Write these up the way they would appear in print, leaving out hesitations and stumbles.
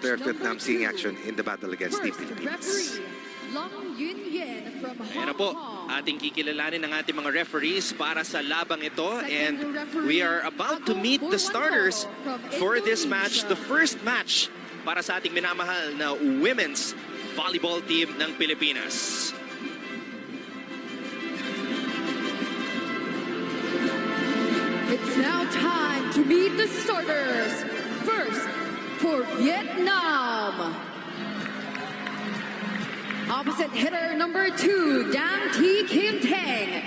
prepared Vietnam seeing action in the battle against the Philippines. Ayan na po, ating kikilalanin ng ating mga referees para sa labang ito. And we are about to meet the starters for this match. The first match para sa ating minamahal na women's volleyball team ng Pilipinas. It's now time to meet the starters. First, for Vietnam. Opposite hitter number 2, Dang Thi Kim Tang.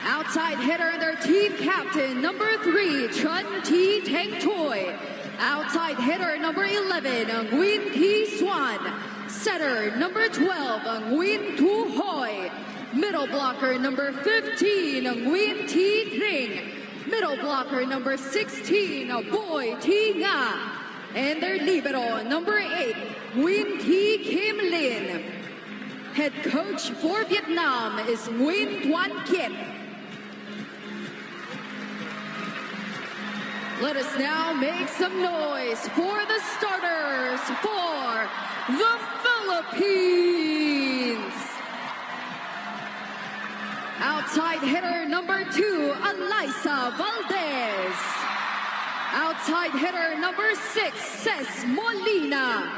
Outside hitter, their team captain number 3, Chun Thi Teng Toy. Outside hitter number 11, Nguyen Thi Swan. Setter number 12, Nguyen Tu Hoi. Middle blocker number 15, Nguyen Thi Tring. Middle blocker number 16, Boy Thi Nga. And their libero number 8, Nguyen Thi Kim Lin. Head coach for Vietnam is Nguyen Tuan Kit. Let us now make some noise for the starters for the Philippines. Outside hitter number 2, Alyssa Valdez. Outside hitter number 6, Ces Molina.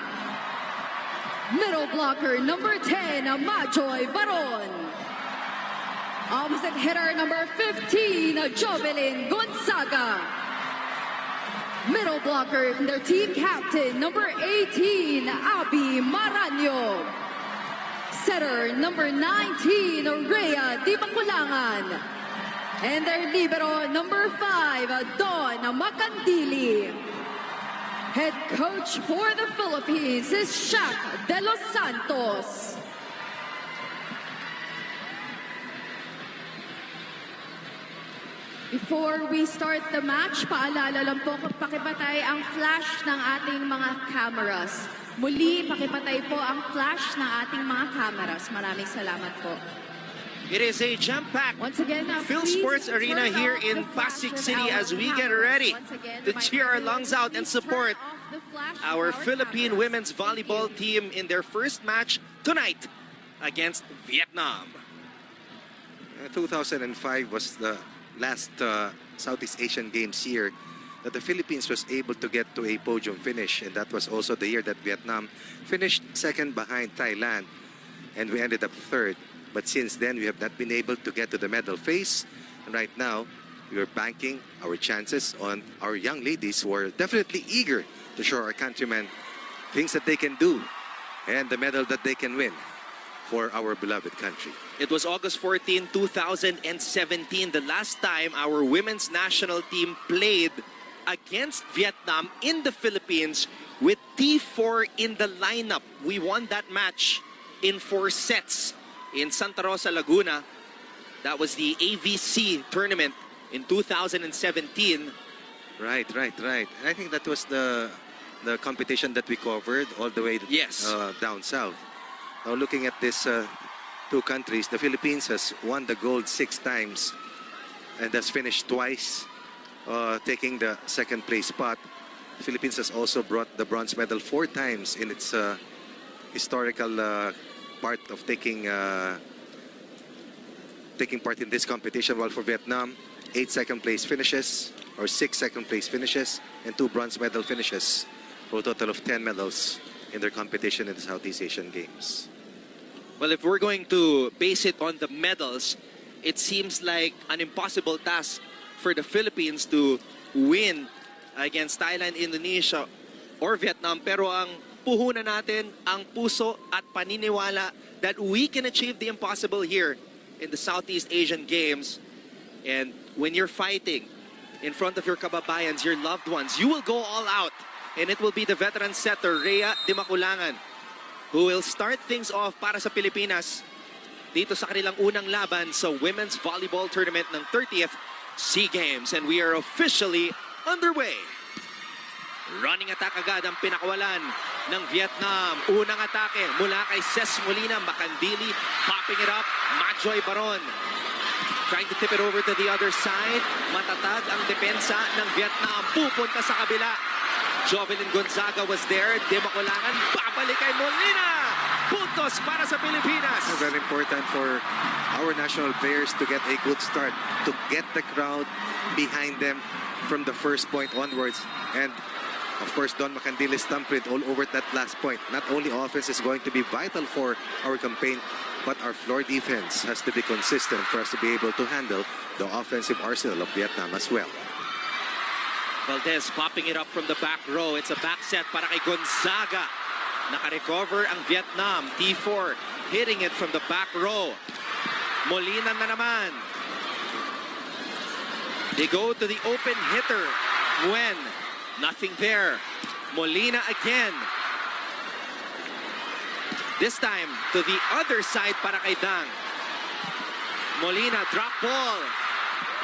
Middle blocker number 10, Majoy Baron. Opposite hitter number 15, Jovelyn Gonzaga. Middle blocker, their team captain number 18, Abby Maraño. Setter number 19, Rhea Di Maculangan. And their libero number 5, Dawn Macandili. Head coach for the Philippines is Shaq De Los Santos. Before we start the match, paalala lang po, pakipatay ang flash ng ating mga cameras. Muli, pakipatay po ang flash ng ating mga cameras. Maraming salamat po. It is a jam-packed Phil please Sports Arena turn here off in the flash Pasig of City our as we get cameras. ready Once again, to cheer our lungs out and please turn support off the flash of our our Philippine cameras. women's volleyball team in their first match tonight against Vietnam. 2005 was the last Southeast Asian Games year that the Philippines was able to get to a podium finish, and that was also the year that Vietnam finished second behind Thailand, and we ended up third. But since then, we have not been able to get to the medal phase, and right now we are banking our chances on our young ladies who are definitely eager to show our countrymen things that they can do and the medal that they can win for our beloved country. It was August 14, 2017, the last time our women's national team played against Vietnam in the Philippines with T4 in the lineup. We won that match in 4 sets in Santa Rosa, Laguna. That was the AVC tournament in 2017. Right. I think that was the competition that we covered all the way down south. Now looking at these 2 countries, the Philippines has won the gold 6 times and has finished twice, taking the second place spot. The Philippines has also brought the bronze medal 4 times in its historical part of taking part in this competition, while for Vietnam, 8 second-place finishes, or 6 second-place finishes, and 2 bronze medal finishes, for a total of 10 medals in their competition in the Southeast Asian Games. Well, if we're going to base it on the medals, it seems like an impossible task for the Philippines to win against Thailand, Indonesia, or Vietnam. Pero ang puhunan natin, ang puso at paniniwala that we can achieve the impossible here in the Southeast Asian Games. And when you're fighting in front of your kababayans, your loved ones, you will go all out. And it will be the veteran setter, Rhea Di Maculangan, who will start things off para sa Pilipinas dito sa kanilang unang laban sa Women's Volleyball Tournament ng 30th SEA Games. And we are officially underway. Running attack agad ang pinakawalan ng Vietnam. Unang atake mula kay Ces Molina, Macandili, popping it up, Majoy Baron. Trying to tip it over to the other side. Matatag ang depensa ng Vietnam. Pupunta sa kabila. Jovelyn Gonzaga was there. Di makulangan. Babalik kay Molina. Puntos para sa Pilipinas. Very important for our national players to get a good start, to get the crowd behind them from the first point onwards. And of course, Don Macandiles thumbprint all over that last point. Not only offense is going to be vital for our campaign, but our floor defense has to be consistent for us to be able to handle the offensive arsenal of Vietnam as well. Valdez popping it up from the back row. It's a back set para kay Gonzaga. Naka-recover ang Vietnam. T4 hitting it from the back row. Molina na naman. They go to the open hitter. Nguyen, nothing there. Molina again. This time to the other side para kay Dang. Molina drop ball.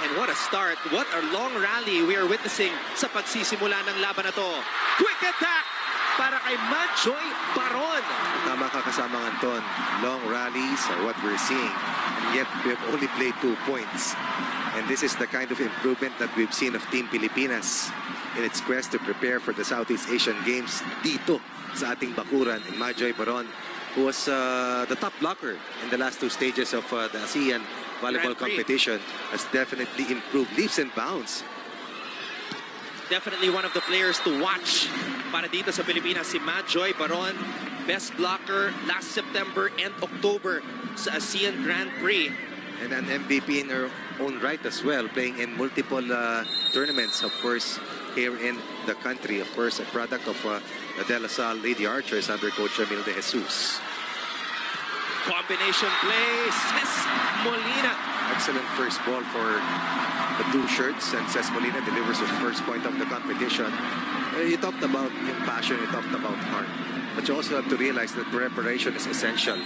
And what a start. What a long rally we are witnessing sa pagsisimula ng laban na to. Quick attack para kay Majoy Baron. Tama ka kasama Anton. Long rallies are what we're seeing. And yet we have only played 2 points. And this is the kind of improvement that we've seen of Team Pilipinas in its quest to prepare for the Southeast Asian Games dito sa ating bakuran. And Majoy Baron, who was the top blocker in the last 2 stages of the ASEAN volleyball Grand Prix. competition, has definitely improved leaps and bounds. Definitely one of the players to watch para dito sa Pilipinas. Si Majoy Baron, best blocker last September and October sa ASEAN Grand Prix. And an MVP in her own right as well, playing in multiple tournaments, of course, here in the country. Of course, a product of the De La Salle Lady Archers under Coach Emil De Jesus. Combination play, Cés Molina. Excellent first ball for the blue shirts, and Cés Molina delivers his first point of the competition. You talked about yung passion, you talked about heart, but you also have to realize that preparation is essential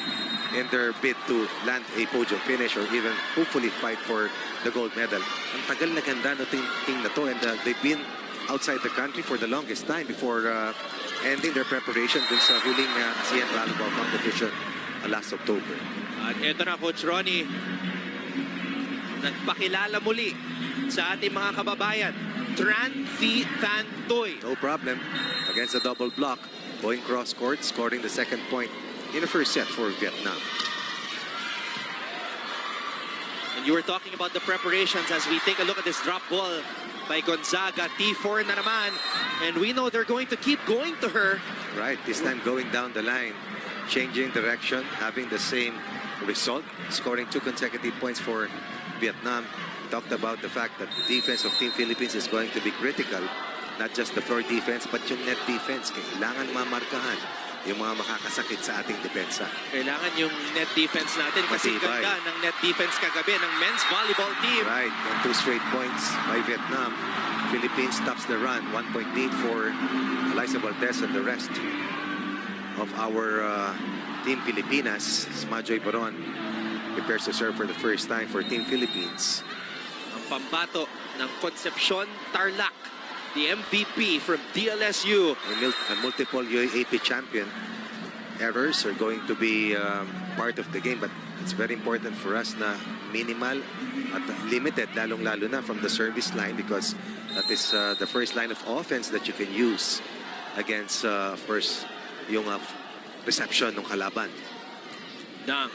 in their bid to land a podium finish or even hopefully fight for the gold medal. Ang tagal na ganda ng team na to, and they've been outside the country for the longest time before ending their preparation dun sa huling ASEAN volleyball competition last October. At eto na, Coach Ronnie, nagpakilala muli sa ating mga kababayan. Tran Thi Tan Toy. No problem against the double block, going cross court, scoring the second point in the first set for Vietnam. And you were talking about the preparations as we take a look at this drop ball by Gonzaga. T4 na naman. And we know they're going to keep going to her. Right, this time going down the line, changing direction, having the same result, scoring 2 consecutive points for Vietnam. Talked about the fact that the defense of Team Philippines is going to be critical. Not just the floor defense, but yung net defense. Kailangan mamarkahan yung mga makakasakit sa ating depensa. Kailangan yung net defense natin kasi Matibay. ganda ng net defense kagabi ng men's volleyball team. Right, and 2 straight points by Vietnam. Philippines stops the run. 1 point lead for Eliza Valdez and the rest of our Team Pilipinas. Majoy Baron prepares to serve for the first time for Team Philippines. Ang pambato ng Concepcion Tarlac, the MVP from DLSU. A multiple UAAP champion. Errors are going to be part of the game, but it's very important for us na minimal at limited, lalong-lalo na from the service line, because that is the first line of offense that you can use against, of course, yung reception ng kalaban. Dang.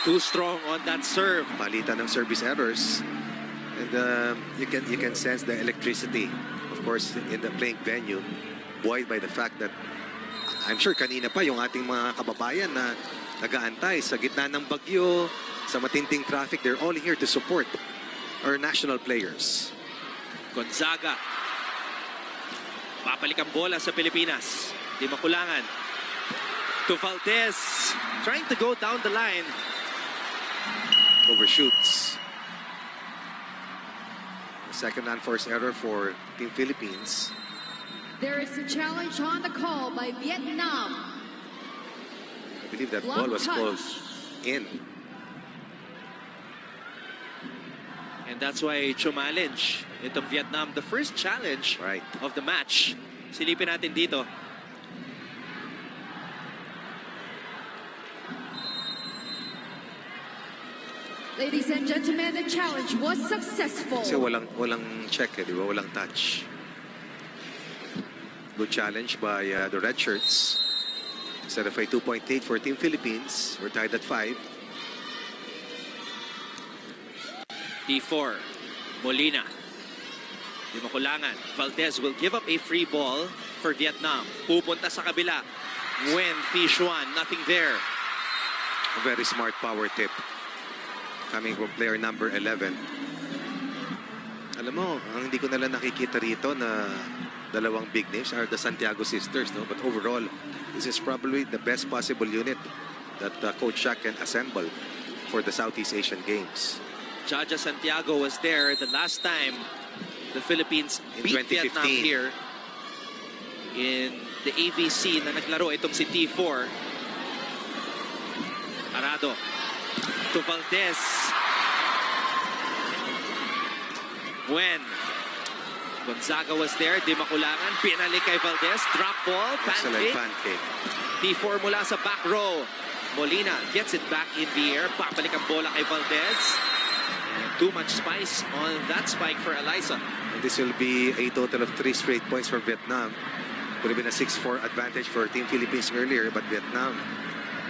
Too strong on that serve. Palitan ng service errors, and you can sense the electricity, of course, in the playing venue, buoyed by the fact that I'm sure kanina pa yung ating mga kababayan na nag-aantay sa gitna ng bagyo, sa matinding traffic, they're all here to support our national players. Gonzaga. Papalik ang bola sa Pilipinas. Di makulangan. To Valdez. Trying to go down the line. Overshoots. Second unforced error for Team Philippines. There is a challenge on the call by Vietnam. I believe that Block ball was touch. called in. And that's why challenge itong Vietnam. The first challenge Right. of the match. Silipin natin dito. Ladies and gentlemen, the challenge was successful. Kasi walang check, di ba? Walang touch. Good challenge by the red shirts. Instead of a 2-point lead for Team Philippines, we're tied at 5. T4, Molina. Di makulangan. Valdez will give up a free ball for Vietnam. Pupunta sa kabila. Nguyen, Fishuan, nothing there. A very smart power tip coming from player number 11. Alam mo, ang hindi ko nalang nakikita rito na dalawang big names are the Santiago sisters, no? But overall, this is probably the best possible unit that Coach Shaq can assemble for the Southeast Asian Games. Jaja Santiago was there the last time the Philippines In beat 2015. Vietnam here in the AVC na naglaro itong si T4. Arado to Valdez. When Gonzaga was there, di makulangan. Pinalik kay Valdez. Drop ball. Excellent Pancake. pancake. T4 mula sa back row. Molina gets it back in the air. Babalik ang bola kay Valdez. And too much spice on that spike for Eliza. And this will be a total of 3 straight points for Vietnam. Could have been a 6-4 advantage for Team Philippines earlier, but Vietnam,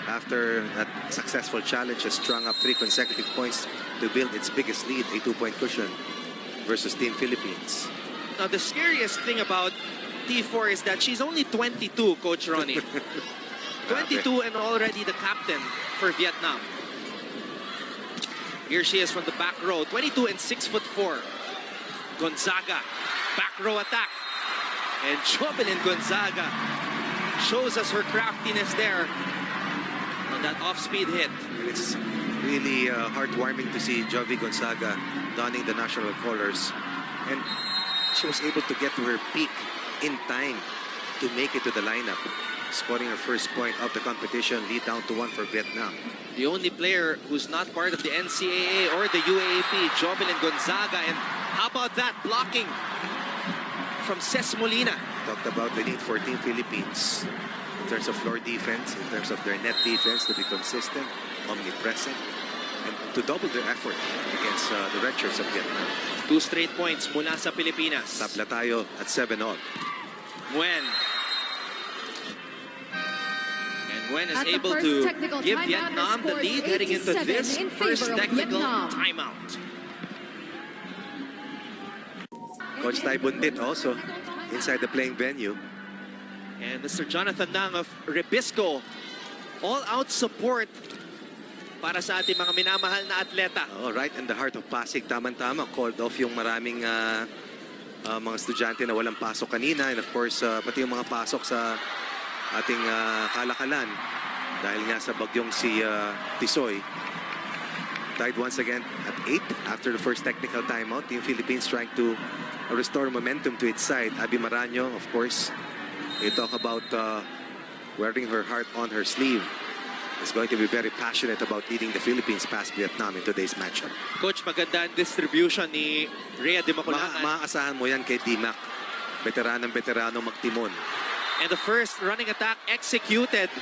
after that successful challenge, has strung up 3 consecutive points to build its biggest lead, a 2-point cushion versus Team Philippines. Now, the scariest thing about T4 is that she's only 22, Coach Ronnie. 22 and already the captain for Vietnam. Here she is from the back row, 22 and 6'4". Gonzaga, back row attack. And Jovelyn Gonzaga shows us her craftiness there on that off-speed hit. It's really heartwarming to see Jovi Gonzaga donning the national colors. And she was able to get to her peak in time to make it to the lineup, scoring her first point of the competition, lead down to 1 for Vietnam. The only player who's not part of the NCAA or the UAAP, Jovelyn Gonzaga. And how about that blocking from Ces Molina? Talked about the need for Team Philippines in terms of floor defense, in terms of their net defense, to be consistent, omnipresent, and to double their effort against the red shirts of Vietnam. 2 straight points mula sa Pilipinas. Tabla tayo at 7-all. Nguyen. And Nguyen is At the able first to technical give timeout, Vietnam the the score is lead heading into 8-7 this in favor first of technical Vietnam. timeout. Coach Tai Bundit also inside the playing venue. And Mr. Jonathan Nang of Rebisco, all-out support para sa ating mga minamahal na atleta. Oh, right in the heart of Pasig, tamang-tama. Called off yung maraming mga estudyante na walang pasok kanina. And of course, pati yung mga pasok sa ating kalakalan. Dahil nga sa bagyong si Tisoy. Tied once again at 8 after the first technical timeout. Team Philippines trying to restore momentum to its side. Abby Maraño, of course, you talk about wearing her heart on her sleeve. Is going to be very passionate about leading the Philippines past Vietnam in today's matchup. Coach, maganda ang distribution ni Rhea de Maculangan. Maaasahan mo yan kay D-Mac. Veteranong magtimon. And the first running attack executed.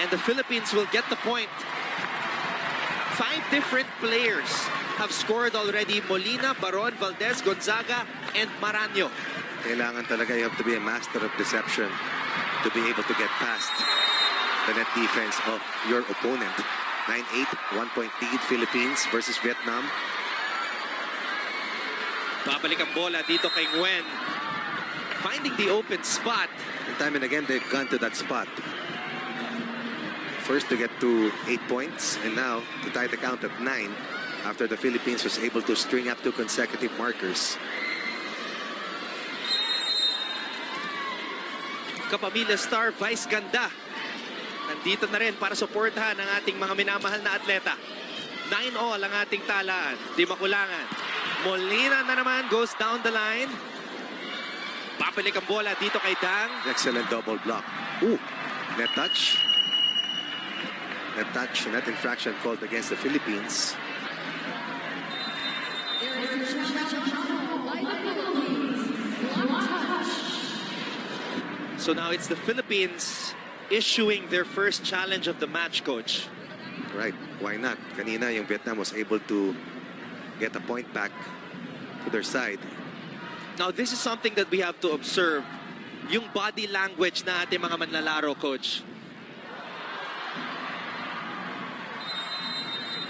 And the Philippines will get the point. 5 different players have scored already. Molina, Baron, Valdez, Gonzaga, and Maraño. Kailangan talaga, you have to be a master of deception to be able to get past the net defense of your opponent. 9-8, 1-point lead Philippines versus Vietnam. Babalik ang bola dito kay Nguyen. Finding the open spot. And time and again, they've gone to that spot. First to get to 8 points, and now to tie the count at 9 after the Philippines was able to string up 2 consecutive markers. Kapamilya star Vice Ganda. Nandito na rin para suportahan ang ating mga minamahal na atleta. 9-all ang ating talaan. Di makulangan. Molina na naman goes down the line. Papalik ang bola dito kay Dang. Excellent double block. Ooh, net touch. Net touch, net infraction called against the Philippines. There is a challenge by the Philippines. One touch. So now it's the Philippines issuing their first challenge of the match, Coach. Right, why not? Kanina yung Vietnam was able to get a point back to their side. Now this is something that we have to observe yung body language na ating mga manlalaro, Coach.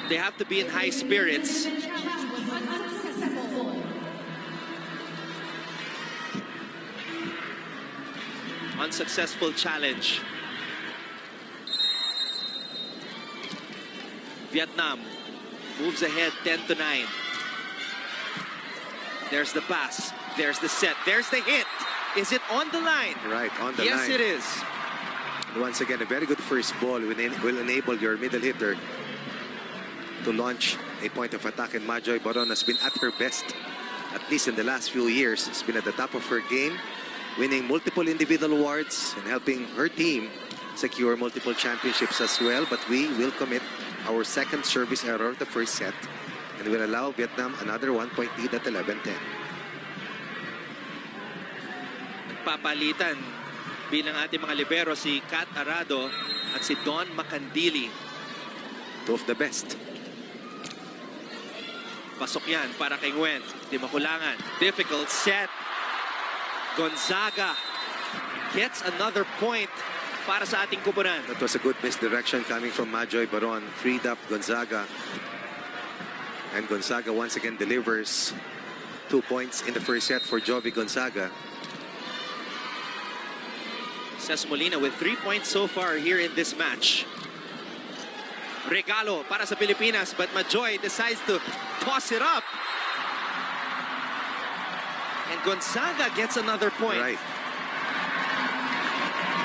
They have to be in high spirits. Unsuccessful challenge. Vietnam moves ahead 10-9. There's the pass. There's the set. There's the hit. Is it on the line? Right, on the line. Yes, it is. And once again, a very good first ball will enable your middle hitter to launch a point of attack. And Majoy Baron has been at her best, at least in the last few years. She's been at the top of her game, winning multiple individual awards and helping her team secure multiple championships as well. But we will commit our second service error of the first set and will allow Vietnam another 1-point lead at 11-10. Nagpapalitan bilang ating mga libero si Kat Arado at si Don Macandili. Two of the best. Pasok yan para kay Nguyen. Di makulangan. Difficult set. Gonzaga gets another point para sa ating kupunan. That was a good misdirection coming from Majoy Baron. Freed up Gonzaga. And Gonzaga once again delivers 2 points in the first set for Jovi Gonzaga. Ces Molina with 3 points so far here in this match. Regalo para sa Pilipinas, but Majoy decides to toss it up. And Gonzaga gets another point. Right.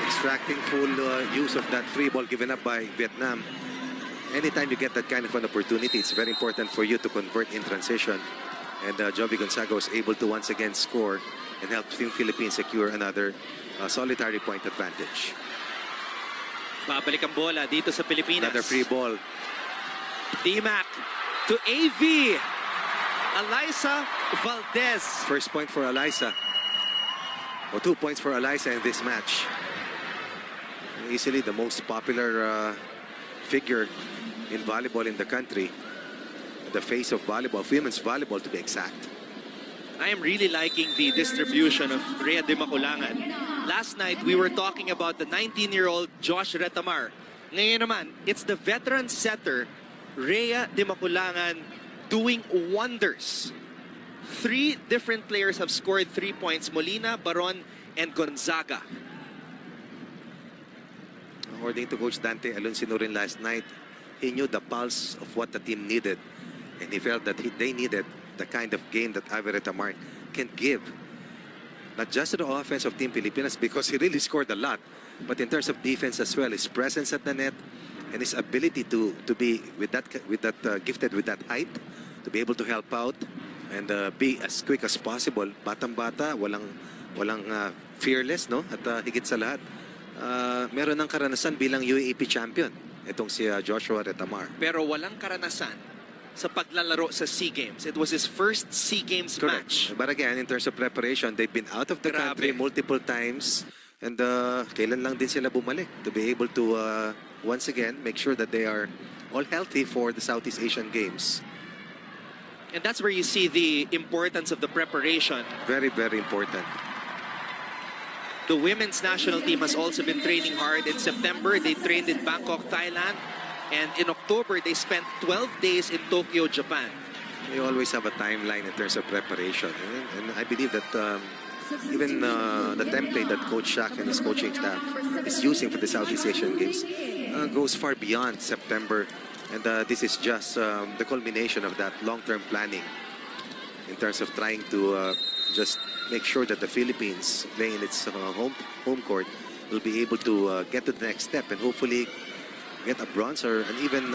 Extracting full use of that free ball given up by Vietnam. Anytime you get that kind of an opportunity, it's very important for you to convert in transition. And Jovi Gonzaga was able to once again score and help Team Philippines secure another solitary point advantage. Babalik ang bola dito sa Pilipinas. Another free ball. D-Mac to AV. Alyssa Valdez. First point for Alyssa. Or 2 points for Alyssa in this match. Easily the most popular figure in volleyball in the country. The face of volleyball, women's volleyball to be exact. I am really liking the distribution of Rhea de Maculangan. Last night, we were talking about the 19-year-old Josh Retamar. Ngayon naman, it's the veteran setter, Rhea de Maculangan, doing wonders. 3 different players have scored 3 points, Molina, Baron, and Gonzaga. According to Coach Dante Alonsinurin last night, he knew the pulse of what the team needed. And he felt that they needed the kind of game that Ivy Retamar can give. Not just to the offense of Team Pilipinas, because he really scored a lot, but in terms of defense as well, his presence at the net and his ability to be gifted with that height, to be able to help out and be as quick as possible. Batang-bata, walang fearless, no? At higit sa lahat, meron ng karanasan bilang UAAP champion itong si Joshua Retamar. Pero walang karanasan sa paglalaro sa SEA Games. It was his first SEA Games match. But again, in terms of preparation, they've been out of the country multiple times. And kailan lang din sila bumalik to be able to once again make sure that they are all healthy for the Southeast Asian Games. And that's where you see the importance of the preparation. Very, very important. The women's national team has also been training hard. In September, they trained in Bangkok, Thailand. And in October, they spent 12 days in Tokyo, Japan. You always have a timeline in terms of preparation. And I believe that even the template that Coach Shaq and his coaching staff is using for the Southeast Asian Games goes far beyond September. And this is just the culmination of that long-term planning in terms of trying to just make sure that the Philippines, playing in its home court, will be able to get to the next step and hopefully get a bronze or an even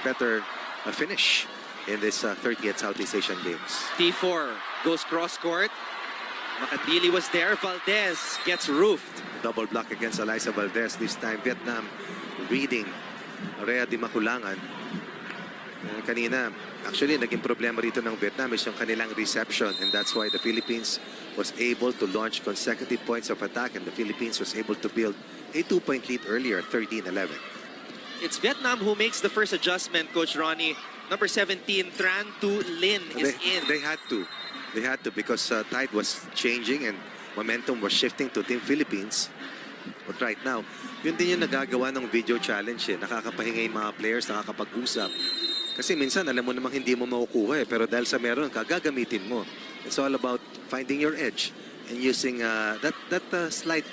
better finish in this 30th Southeast Asian Games. T4 goes cross-court. Macandili was there. Valdez gets roofed. Double block against Alyssa Valdez. This time, Vietnam reading Rhea de Maculangan. Kanina, actually, naging problema rito ng Vietnam is yung kanilang reception. And that's why the Philippines was able to launch consecutive points of attack. And the Philippines was able to build a 2-point lead earlier, 13-11. It's Vietnam who makes the first adjustment, Coach Ronnie. Number 17, Tran Tu Lin is in. They had to. They had to because tide was changing and momentum was shifting to Team Philippines. But right now, yun din yung nagagawa ng video challenge eh. Nakakapahinga yung mga players, nakakapag-usap. Kasi minsan, alam mo namang hindi mo makukuha eh. Pero dahil sa meron ka, gagamitin mo. It's all about finding your edge and using that slight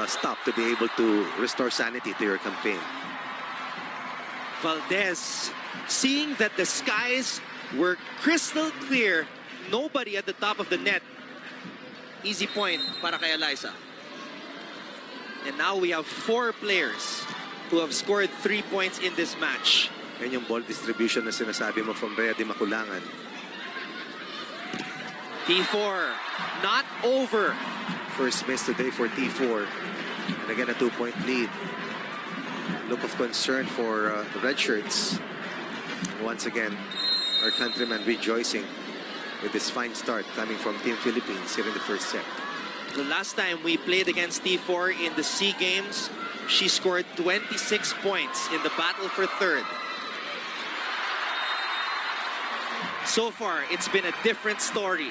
stop to be able to restore sanity to your campaign. Valdez, seeing that the skies were crystal clear, nobody at the top of the net. Easy point para kay Eliza. And now we have 4 players who have scored 3 points in this match. Yan yung ball distribution na sinasabi mo from Rhea Di Maculangan. T4, not over. First miss today for T4. And again, a 2-point lead. Look of concern for the red shirts. And once again, our countrymen rejoicing with this fine start coming from Team Philippines here in the first set. The last time we played against T4 in the SEA Games, she scored 26 points in the battle for third. So far, it's been a different story.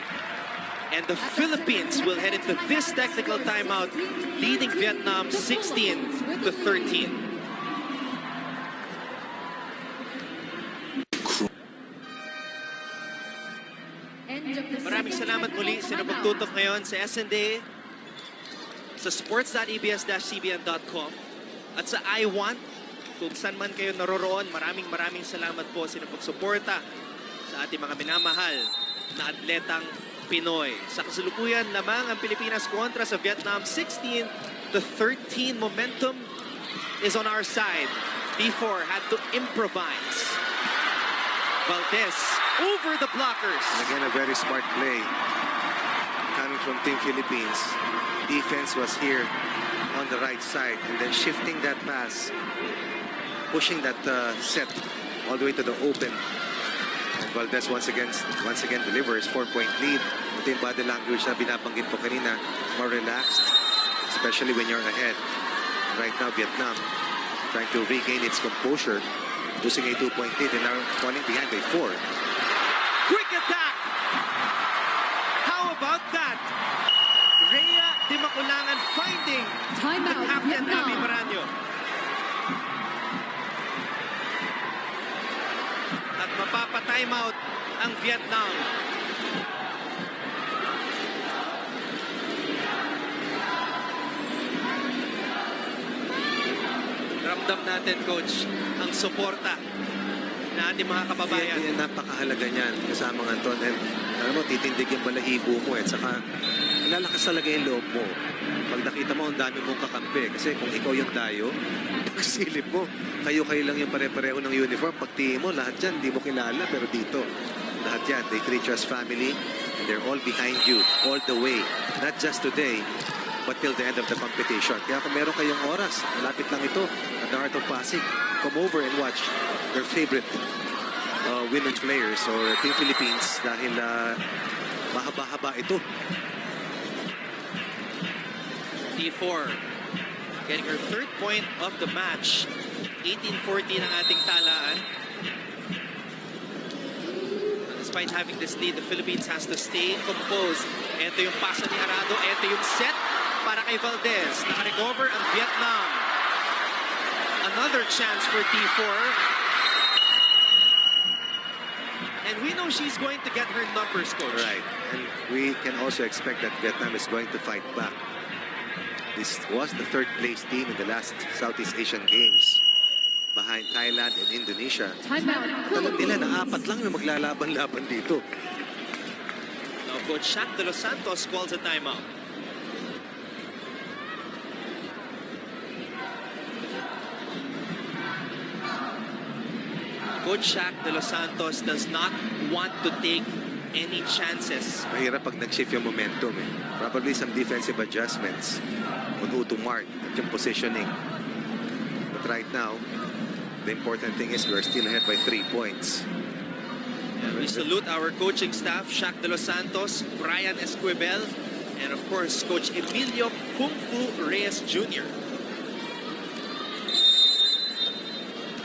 And the Philippines will head into this technical timeout, leading Vietnam 16-13. Maraming salamat muli sa napagtutok ngayon sa SND, sa sports.ebs-cbn.com at sa iWant. Kung saan man kayo naroroon, maraming salamat po sa napagsuporta sa ating mga minamahal na atletang Pinoy. Sa kasalukuyan lamang ang Pilipinas kontra sa Vietnam 16-13. Momentum is on our side. T4 had to improvise. Valdez over the blockers. And again, a very smart play coming from Team Philippines. Defense was here on the right side and then shifting that pass, pushing that set all the way to the open. And Valdez once again delivers 4-point lead. Ito yung body language na binabanggit ko kanina, more relaxed, especially when you're ahead. Right now, Vietnam trying to regain its composure, losing a 2-point lead and now falling behind by 4. Quick attack! How about that? Rhea Di Maculangan finding the captain, Abby Maranyo. At mapapa-timeout ang Vietnam. Ramdam natin, Coach, ang suporta na ating mga kababayan. Yan, napakahalaga niyan kasama ng Anton. And alam mo, titindig yung balahibo mo at saka lalakas talaga yung loob mo. Pag nakita mo, ang dami mong kakampi. Kasi kung ikaw yung dayo, pagsilip mo, kayo-kayo lang yung pare-pareho ng uniform. Pagtingin mo, lahat yan, hindi mo kilala. Pero dito, lahat yan, they treat you as family and they're all behind you all the way. Not just today, but till the end of the competition. Kaya kung meron kayong oras, malapit lang ito at the Heart of Pasig, come over and watch their favorite women players or Team Philippines dahil mahaba-haba ito. T4 getting her 3rd point of the match. 18-14 ang ating talaan. Despite having this lead, the Philippines has to stay composed. Ito yung pasa ni Arado. Ito yung set para kay Valdez. Naka-recover ang Vietnam. Another chance for T4. And we know she's going to get her numbers, Coach. Right. And we can also expect that Vietnam is going to fight back. This was the 3rd place team in the last Southeast Asian Games behind Thailand and Indonesia. Alam nila na 4 lang yung maglalaban-laban dito. Now, Coach Shaq de los Santos calls a timeout. Coach Shaq de los Santos does not want to take any chances. Mahirap pag nag-shift yung momentum eh. Probably some defensive adjustments on who to mark at yung positioning. But right now, the important thing is we're still ahead by 3 points. And we salute our coaching staff, Shaq de los Santos, Brian Esquivel, and of course, Coach Emilio Kung Fu Reyes Jr.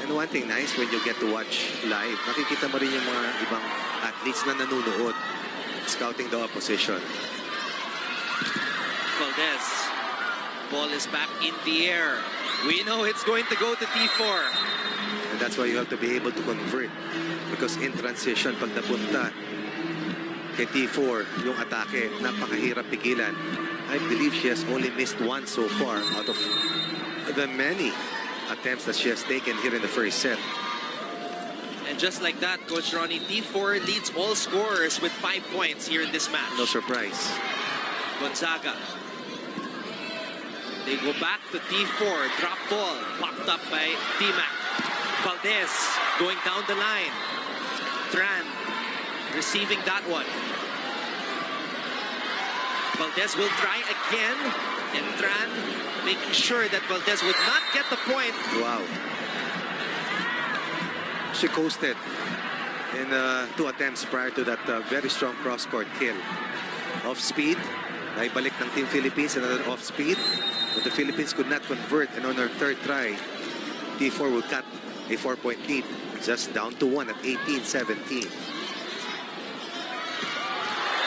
And one thing nice when you get to watch live, makikita mo rin yung mga ibang athletes na nanonood, scouting the opposition. Valdez. Ball is back in the air. We know it's going to go to T4. And that's why you have to be able to convert. Because in transition, pag napunta kay T4, yung atake, napakahirap pigilan. I believe she has only missed one so far out of the many attempts that she has taken here in the first set. And just like that, Coach Ronnie, T4 leads all scorers with 5 points here in this match. No surprise. Gonzaga. They go back to T4. Drop ball. Popped up by T-Mac. Valdez going down the line. Tran receiving that one. Valdez will try again. And Tran making sure that Valdez would not get the point. Wow. She coasted in 2 attempts prior to that very strong cross-court kill. Off speed, naibalik ng Team Philippines, another off speed. But the Philippines could not convert, and on her third try, T4 will cut a 4-point lead, just down to 1 at 18-17.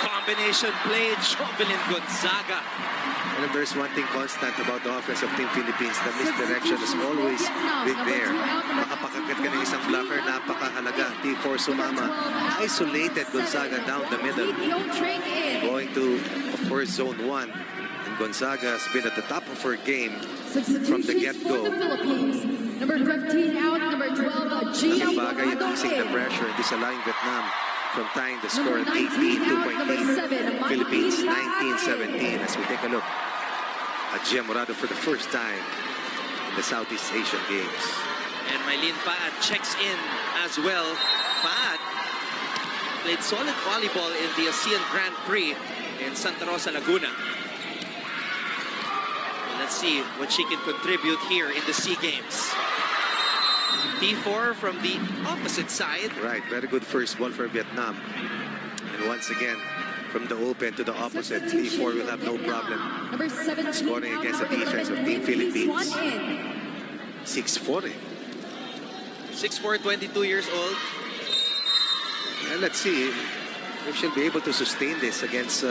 Combination play, Jovelyn Gonzaga. And if there's one thing constant about the offense of Team Philippines, the misdirection has always been there. Makapakagat ka ng isang blocker, napakahalaga. T4 sumama. Isolated Gonzaga down the middle. Going to, of course, zone 1. And Gonzaga has been at the top of her game from the get-go. Number 15 out, number 12, Gia Laking bagay yung easing the pressure and disallowing Vietnam from tying the score at 18, 2.8. Philippines 19-17 as we take a look at Gia Morado for the first time in the Southeast Asian Games. And Mylene Paat checks in as well. Paat played solid volleyball in the ASEAN Grand Prix in Santa Rosa, Laguna. Let's see what she can contribute here in the SEA Games. T4 from the opposite side. Right, very good first ball for Vietnam. And once again, from the open to the opposite, T4 will have no problem scoring against the defense of Team Philippines. 6'4". 6'4", 22 years old. And let's see if she'll be able to sustain this against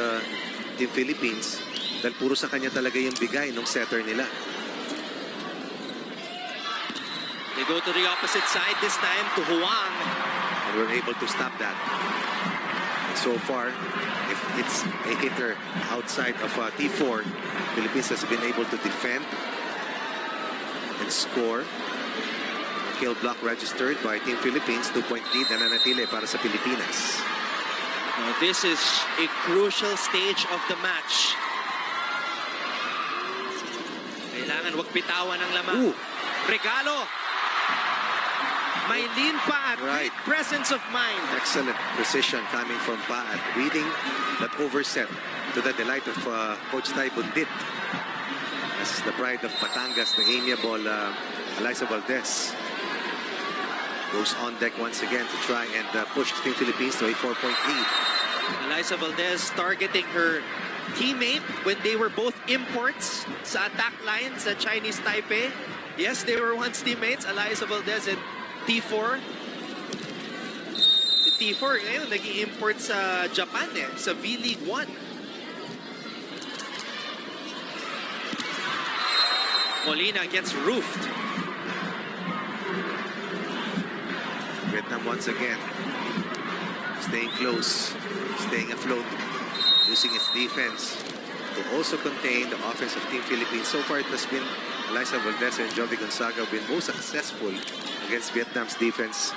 Team Philippines. Dahil puro sa kanya talaga yung bigay ng setter nila. They go to the opposite side this time to Huang. And we're able to stop that. And so far, if it's a hitter outside of T4, Philippines has been able to defend and score. Kill block registered by Team Philippines. 2-point lead na nanatili para sa Pilipinas. Now, this is a crucial stage of the match. Kailangan wag bitawan ang lamang. Ooh. Regalo. Mylene Paat, Right. great presence of mind. Excellent precision coming from Paat. Reading that overset to the delight of Coach Tai Bundit. As the pride of Batangas, the amiable Eliza Valdez goes on deck once again to try and push Team Philippines to a 4-point lead. Eliza Valdez targeting her teammate when they were both imports sa attack line sa Chinese Taipei. Yes, they were once teammates, Eliza Valdez and T4. Si T4 ngayon naging import sa Japan sa V-League 1. Molina gets roofed. Vietnam once again staying close, staying afloat, using its defense to also contain the offense of Team Philippines. So far, it has been Eliza Valdez and Jovi Gonzaga have been most successful against Vietnam's defense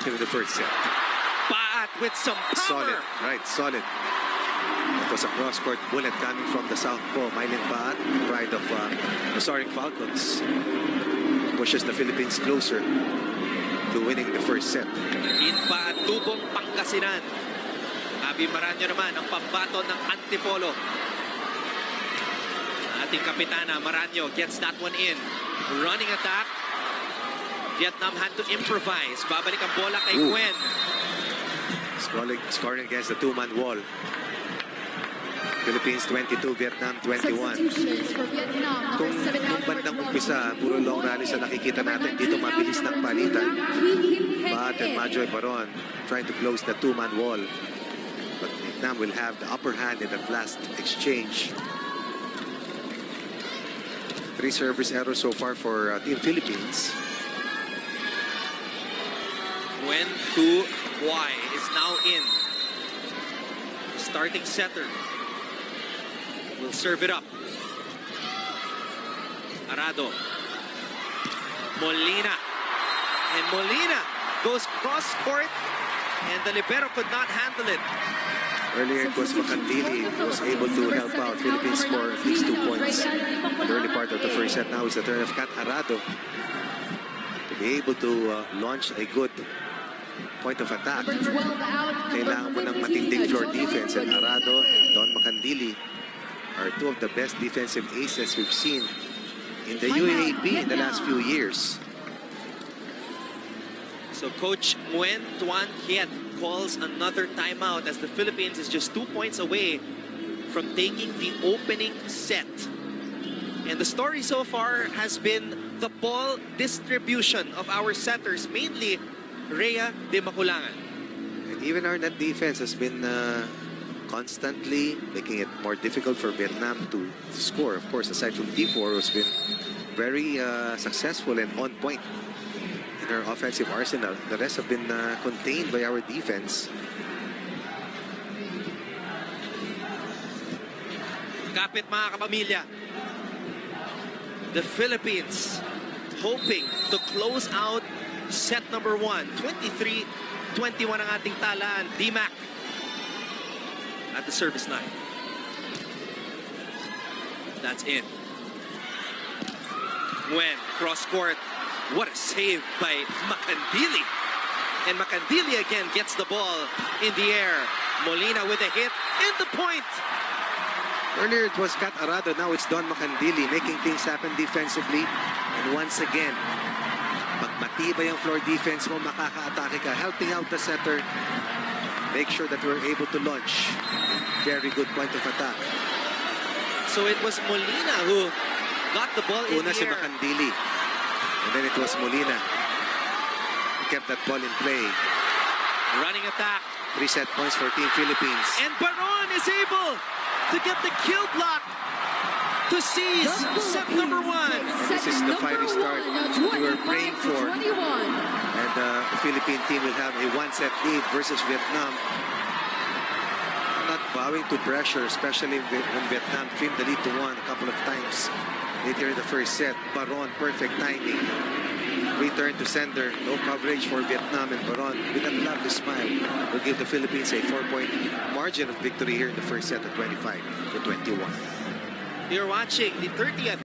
in the first set. Paat with some power. Solid, right, solid. It was a cross-court bullet coming from the southpaw. Mylene Paat, pride of the Soaring Falcons, pushes the Philippines closer to winning the first set. In Paat, tubong Pangasinan. Abby Maranyo naman ang pambato ng Antipolo. Ating kapitana Maranyo gets that one in. Running attack. Vietnam had to improvise. Babalik ang bola kay Ooh. Gwen. Scoring against the two-man wall. Philippines 22, Vietnam 21. Substitutions for Vietnam. Kung nung bandang umpisa, puro long rally sa nakikita natin, dito mabilis ng palitan. Paat and Majoy Baron trying to close the two-man wall. But Vietnam will have the upper hand in that last exchange. 3 service errors so far for Team Philippines. Nguyen Thu Huai is now in. Starting setter will serve it up. Arado. Molina. And Molina goes cross court, and the libero could not handle it. Earlier it was Macandili who was able to help out Philippines score at least 2 points in the early part of the first set. Now it's the turn of Kat Arado to be able to launch a good point of attack. Kailangan mo ng matinding floor defense, and Arado and Don Macandili are 2 of the best defensive aces we've seen in the UAAP in the last few years. So Coach Nguyen Tuan Hiet calls another timeout as the Philippines is just 2 points away from taking the opening set. And the story so far has been the ball distribution of our setters, mainly Rhea de Maculangan. And even our net defense has been constantly making it more difficult for Vietnam to score. Of course, aside from D4, who's been very successful and on point in our offensive arsenal. The rest have been contained by our defense. Kapit mga kapamilya. The Philippines hoping to close out set number 1. 23-21 ang ating talaan. D-Mac at the service line. That's in. Nguyen, cross court. What a save by Macandili. And Macandili again gets the ball in the air. Molina with a hit and the point. Earlier it was Kat Arado, now it's Don Macandili making things happen defensively. And once again, pag matibay ang floor defense mo, makaka-atake ka, helping out the setter. Make sure that we're able to launch. Very good point of attack. So it was Molina who got the ball in Una the si air. Macandili. And then it was Molina who kept that ball in play. Running attack. 3 set points for Team Philippines. And Baron is able to get the kill block to seize set number 1. And this is the fiery start we were praying for. And the Philippine team will have a 1-set lead versus Vietnam. Not bowing to pressure, especially when Vietnam trimmed the lead to 1 a couple of times later in the first set. Baron, perfect timing. Return to sender, no coverage for Vietnam, and Baron with a lovely smile will give the Philippines a 4-point margin of victory here in the first set at 25-21. You're watching the 30th